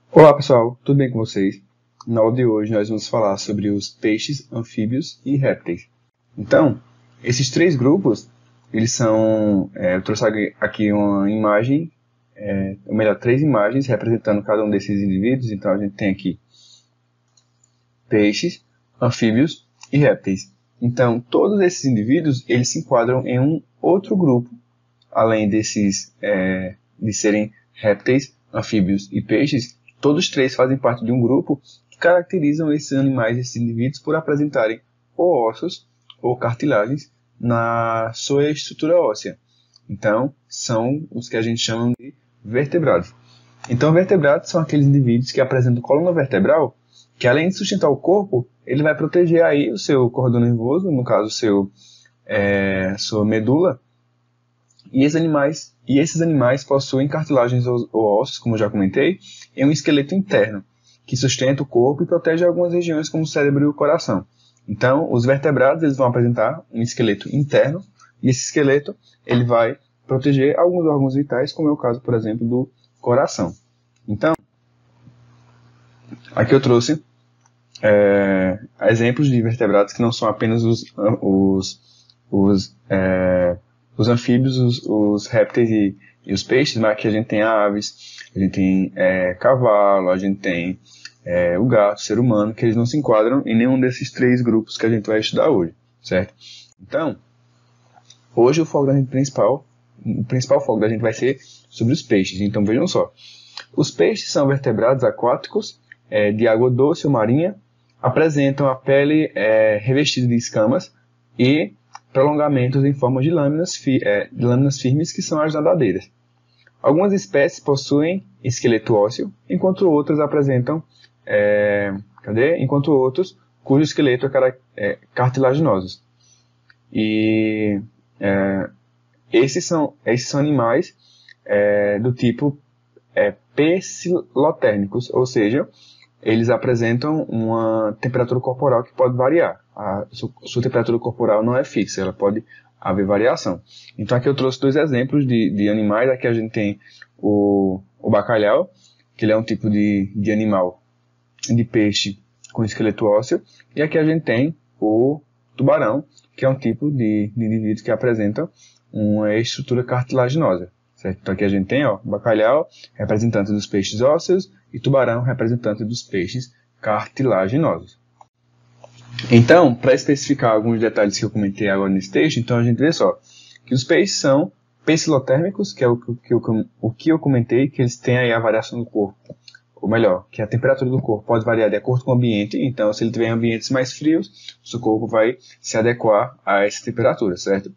Olá pessoal, tudo bem com vocês? Na aula de hoje nós vamos falar sobre os peixes, anfíbios e répteis. Então, esses três grupos, eles são... eu trouxe aqui uma imagem, ou melhor, três imagens representando cada um desses indivíduos. Então a gente tem aqui peixes, anfíbios e répteis. Então todos esses indivíduos, eles se enquadram em um outro grupo, além desses de serem répteis, anfíbios e peixes. Todos três fazem parte de um grupo que caracterizam esses animais, esses indivíduos, por apresentarem ou ossos ou cartilagens na sua estrutura óssea. Então, são os que a gente chama de vertebrados. Então, vertebrados são aqueles indivíduos que apresentam coluna vertebral, que além de sustentar o corpo, ele vai proteger aí o seu cordão nervoso, no caso, sua medula. E esses animais possuem cartilagens ou ossos, como eu já comentei, em um esqueleto interno, que sustenta o corpo e protege algumas regiões como o cérebro e o coração. Então, os vertebrados eles vão apresentar um esqueleto interno, e esse esqueleto ele vai proteger alguns órgãos vitais, como é o caso, por exemplo, do coração. Então, aqui eu trouxe exemplos de vertebrados que não são apenas os anfíbios, os répteis e os peixes, mas aqui a gente tem aves, a gente tem cavalo, a gente tem o gato, o ser humano, que eles não se enquadram em nenhum desses três grupos que a gente vai estudar hoje, certo? Então, hoje o principal foco da gente vai ser sobre os peixes. Então vejam só, os peixes são vertebrados aquáticos de água doce ou marinha, apresentam a pele revestida de escamas e prolongamentos em forma de lâminas firmes, que são as nadadeiras. Algumas espécies possuem esqueleto ósseo, enquanto outras apresentam cujo esqueleto é cartilaginoso. E esses são animais do tipo pecilotérmicos, ou seja, eles apresentam uma temperatura corporal que pode variar. A sua temperatura corporal não é fixa, ela pode haver variação. Então aqui eu trouxe dois exemplos de animais. Aqui a gente tem o bacalhau, que ele é um tipo de animal, de peixe com esqueleto ósseo. E aqui a gente tem o tubarão, que é um tipo de indivíduo que apresenta uma estrutura cartilaginosa. Certo? Então aqui a gente tem bacalhau, representante dos peixes ósseos, e tubarão, representante dos peixes cartilaginosos. Então, para especificar alguns detalhes que eu comentei agora nesse texto, então a gente vê só que os peixes são pecilotérmicos, que é o que eu comentei, que eles têm aí a variação do corpo. Ou melhor, que a temperatura do corpo pode variar de acordo com o ambiente. Então, se ele tiver ambientes mais frios, o seu corpo vai se adequar a essa temperatura, certo?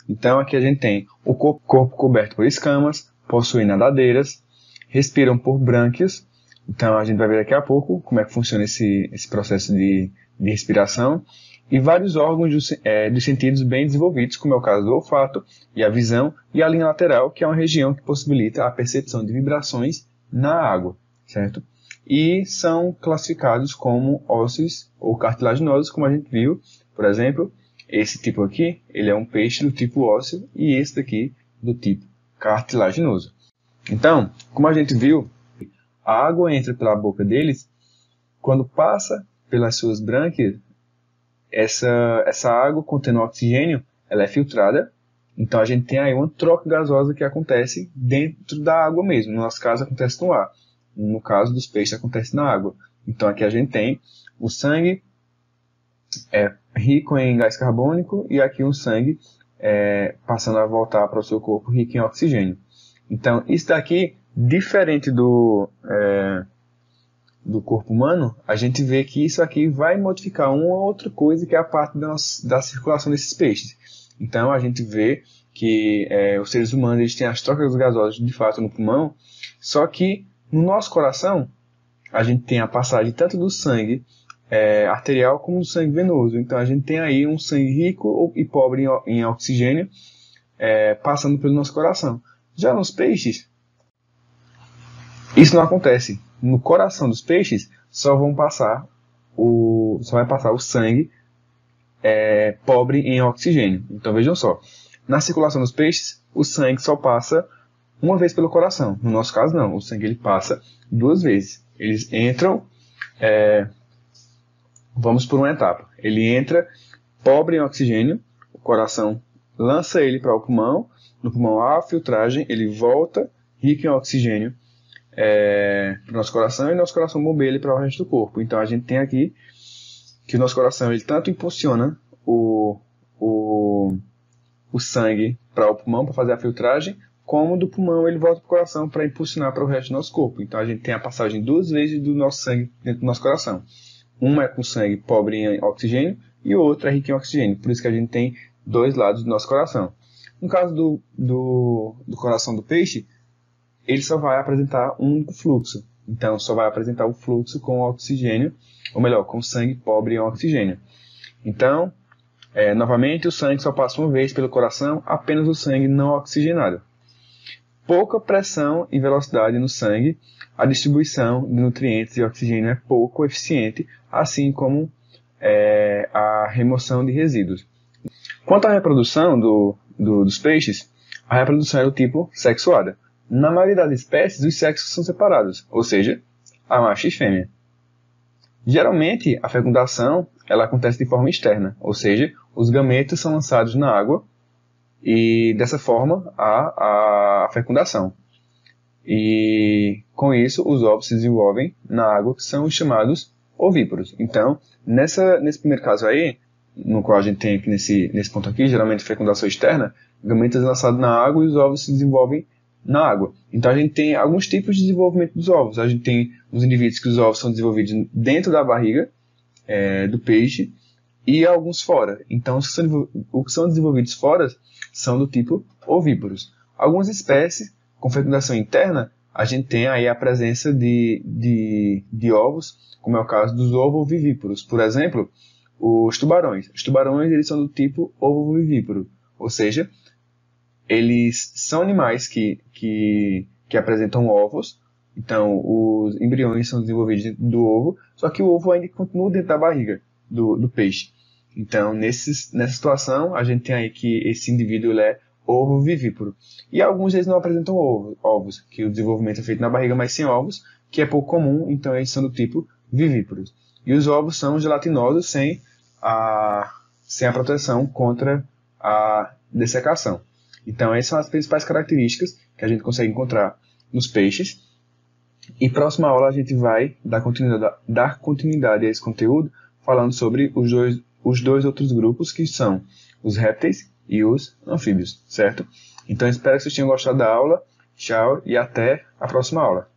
Então, aqui a gente tem o corpo coberto por escamas, possuem nadadeiras, respiram por brânquias. Então, a gente vai ver daqui a pouco como é que funciona esse processo de respiração. E vários órgãos dos sentidos bem desenvolvidos, como é o caso do olfato e a visão, e a linha lateral, que é uma região que possibilita a percepção de vibrações na água, certo? E são classificados como ósseos ou cartilaginosos, como a gente viu. Por exemplo, esse tipo aqui, ele é um peixe do tipo ósseo, e esse daqui do tipo cartilaginoso. Então, como a gente viu, a água entra pela boca deles, quando passa pelas suas brânquias, essa água contendo oxigênio, ela é filtrada. Então a gente tem aí uma troca gasosa que acontece dentro da água mesmo. No nosso caso acontece no ar. No caso dos peixes acontece na água. Então aqui a gente tem o sangue rico em gás carbônico, e aqui um sangue passando a voltar para o seu corpo rico em oxigênio. Então isso daqui, diferente do corpo humano, a gente vê que isso aqui vai modificar uma outra coisa, que é a parte da circulação desses peixes. Então a gente vê que os seres humanos eles têm as trocas gasosas de fato no pulmão, só que no nosso coração a gente tem a passagem tanto do sangue arterial como do sangue venoso. Então a gente tem aí um sangue rico e pobre em oxigênio passando pelo nosso coração. Já nos peixes, isso não acontece. No coração dos peixes só vai passar o sangue pobre em oxigênio. Então vejam só, na circulação dos peixes o sangue só passa uma vez pelo coração. No nosso caso não, o sangue ele passa duas vezes. Eles entram, vamos por uma etapa. Ele entra pobre em oxigênio, o coração lança ele para o pulmão, no pulmão há a filtragem, ele volta rico em oxigêno para o nosso coração, e nosso coração bombeia ele para o resto do corpo. Então a gente tem aqui que o nosso coração ele tanto impulsiona o sangue para o pulmão para fazer a filtragem, como do pulmão ele volta para o coração para impulsionar para o resto do nosso corpo. Então a gente tem a passagem 2 vezes do nosso sangue dentro do nosso coração. Uma é com sangue pobre em oxigênio e o outro é rico em oxigênio. Por isso que a gente tem 2 lados do nosso coração. No caso do coração do peixe, ele só vai apresentar um único fluxo. Então só vai apresentar o fluxo com oxigênio, ou melhor, com sangue pobre em oxigênio. Então, novamente, o sangue só passa uma vez pelo coração, apenas o sangue não oxigenado. Pouca pressão e velocidade no sangue, a distribuição de nutrientes e oxigênio é pouco eficiente, assim como a remoção de resíduos. Quanto à reprodução dos peixes, a reprodução é do tipo sexuada. Na maioria das espécies, os sexos são separados, ou seja, há macho e fêmea. Geralmente, a fecundação ela acontece de forma externa, ou seja, os gametos são lançados na água e dessa forma há a fecundação. E com isso, os ovos se desenvolvem na água, que são os chamados ovíparos. Então, nesse primeiro caso aí, no qual a gente tem aqui nesse ponto aqui, geralmente fecundação externa, gametos lançados na água e os ovos se desenvolvem na água. Então a gente tem alguns tipos de desenvolvimento dos ovos. A gente tem os indivíduos que os ovos são desenvolvidos dentro da barriga do peixe e alguns fora. Então os que são desenvolvidos fora são do tipo ovíparos. Algumas espécies com fecundação interna, a gente tem aí a presença de ovos, como é o caso dos ovovivíparos. Por exemplo, os tubarões. Os tubarões eles são do tipo ovovivíparo, ou seja, eles são animais que apresentam ovos. Então, os embriões são desenvolvidos dentro do ovo, só que o ovo ainda continua dentro da barriga do peixe. Então, nessa situação, a gente tem aí que esse indivíduo ele é ovovivíparo. E alguns deles não apresentam ovos, que o desenvolvimento é feito na barriga, mas sem ovos, que é pouco comum, então eles são do tipo vivíparos. E os ovos são gelatinosos sem a proteção contra a dessecação. Então, essas são as principais características que a gente consegue encontrar nos peixes. E próxima aula a gente vai dar continuidade a esse conteúdo, falando sobre os dois outros grupos, que são os répteis e os anfíbios, certo? Então, espero que vocês tenham gostado da aula. Tchau e até a próxima aula.